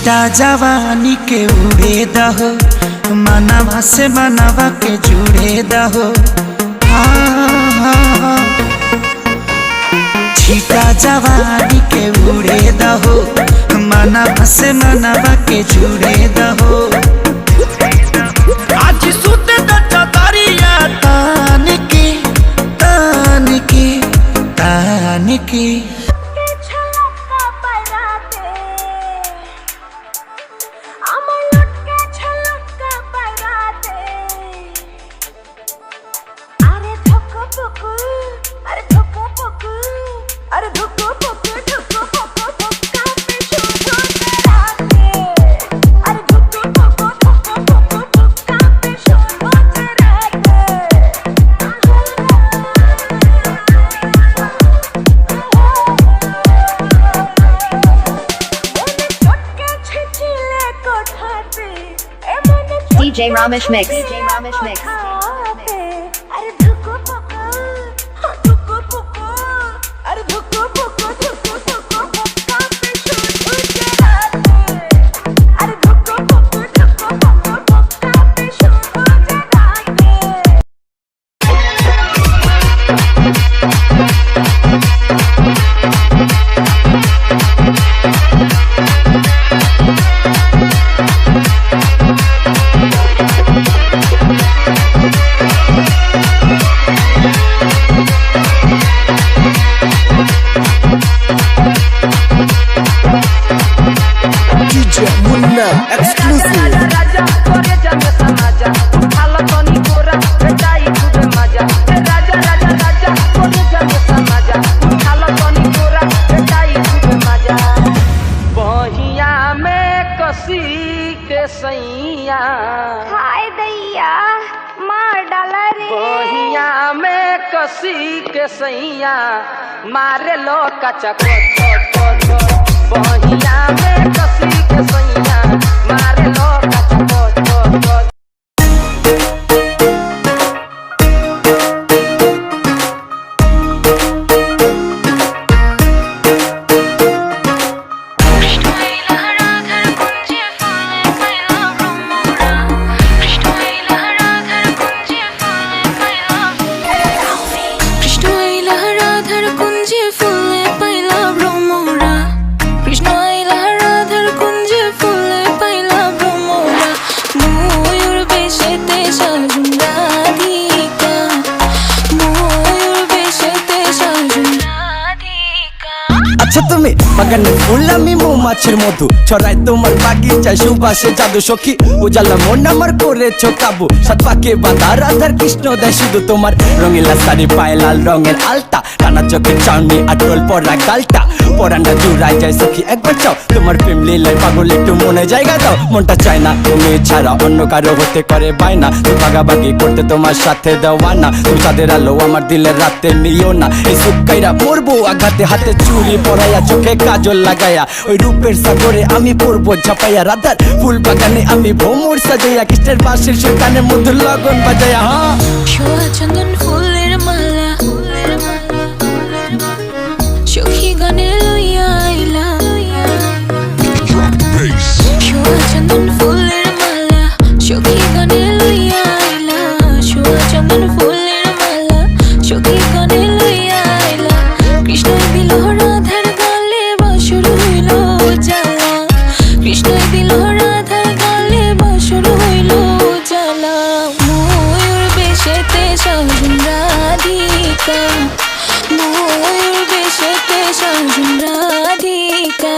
छीटा जवानी के उड़े दहो, मनवा से मनवा के जुड़े दहो। छीटा जवानी के उड़े दहो, मनवा से मनवा के जुड़े दहो। आज सुत दरिया तान की तान की तान की। DJ Ramesh Mix. DJ Ramesh Mix. कसी के सैया मारे लो कचा बहिया में कसी के सैया मारे लो कचा। তুমি বাগানে ফুল আমি মৌমাছির মধু ছড়াই তোমার বাগিচায় সুবাসে জাদু সখী উজালা মন আমার করেছো কাবু সাত পাকে বাঁধা রাধার কৃষ্ণ দেয় শুধু তোমার রঙিলা শাড়ি পায়ে লাল রঙের আলতা টানা চোখের চাউনি আটল পরা গালটা পরানটা জুড়ায় যায় সখী একবার চাও তোমার প্রেম লীলায় পাগল একটু মনে জায়গা দাও মনটা চায় না তুমি ছাড়া অন্য কারো হতে করে বায়না তুমি ভাগাভাগি করতে তোমার সাথে দেওয়া না তুমি তাদের আলো আমার দিলের রাতে নিও না এই সুকাইরা মরবো আঘাতে হাতে চুরি পরাইয়া চোখে কাজল লাগায়া ওই রূপের সাগরে আমি পড়বো ঝাপাইয়া রাধার ফুল বাগানে আমি ভ্রমর সাজাইয়া কৃষ্ণের বাঁশির সুরকানের মধ্যে লগন বাজাইয়া চন্দন ফুলের মালা চোখি গানে লইয়া আইলা চন্দন ফুলের মালা চোখি গানে লইয়া আইলা চন্দন ফুলের মালা চোখি গানে লইয়া আইলা কৃষ্ণ দিল রাধার গালে বাসর হইল জ্বালা কৃষ্ণ দিল রাধার গালে বাসর হইল জ্বালা ময়ূর বেশেতে সাজুন রাধিকা ময়ূর বেশেতে সাজুন রাধিকা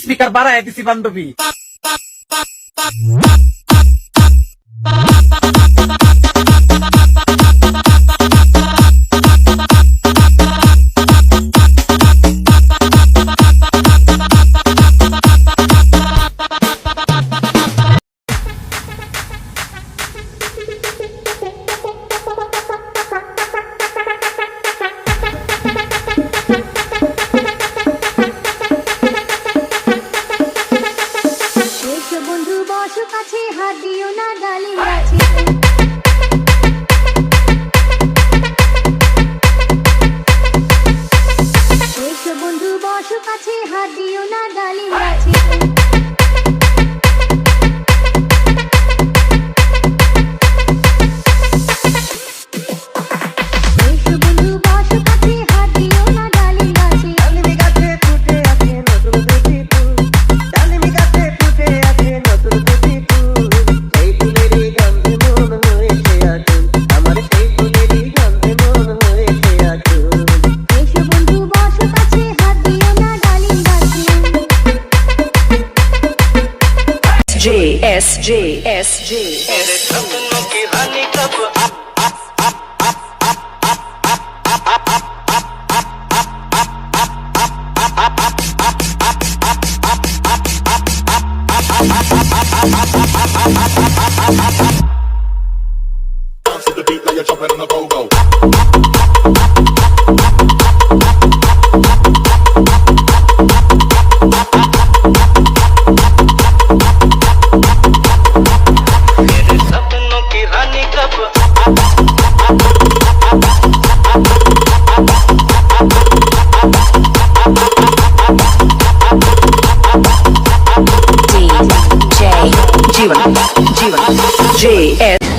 স্পিকার বাড়ায় দিছি বান্ধবী। বন্ধু বসো কাছে হাত দিও না ডালিম গাছে বন্ধু বসো কাছে হাত দিও না ডালিম গাছে SG JS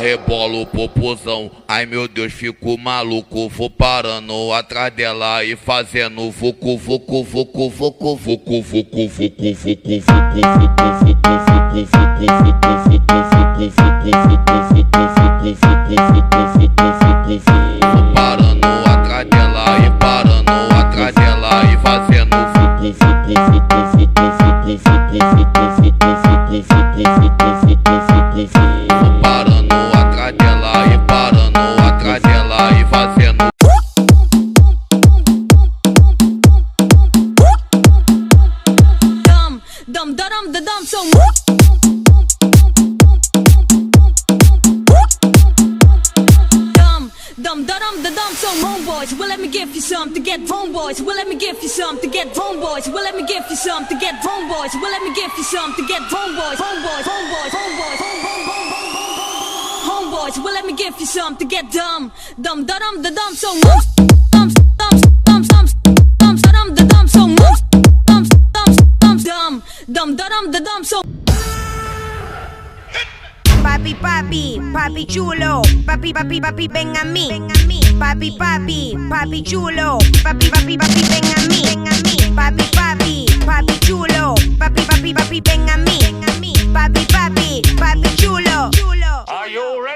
rebola o popozão, ai meu Deus, fico maluco. Vou parando atrás dela e fazendo vucu, vucu, vucu, vucu, vucu, vucu, vucu, vucu, vucu, vucu, vucu, vucu, vucu, vucu, vucu, vucu, vucu, vucu, parando atrás dela e parando atrás dela e fazendo parando atrás dela e parando atrás dela e fazendo Dum da dum da dum so dum da dum da dum so homeboys, well let me give you some to get homeboys, well let me give you some to get homeboys, well let me give you some to get homeboys, well let me give you some to get homeboys, homeboys, homeboys, homeboys, homeboys, well let me give you some to get dum da dum da dum so dum da dum so dum da dum so Papi, papi, papi chulo, papi, papi, papi, ven a mí. Papi, papi, papi chulo, papi, papi, papi, ven a mí. Papi, papi, papi chulo, papi, papi, papi, ven a mí. Papi, papi, papi chulo. Are you ready?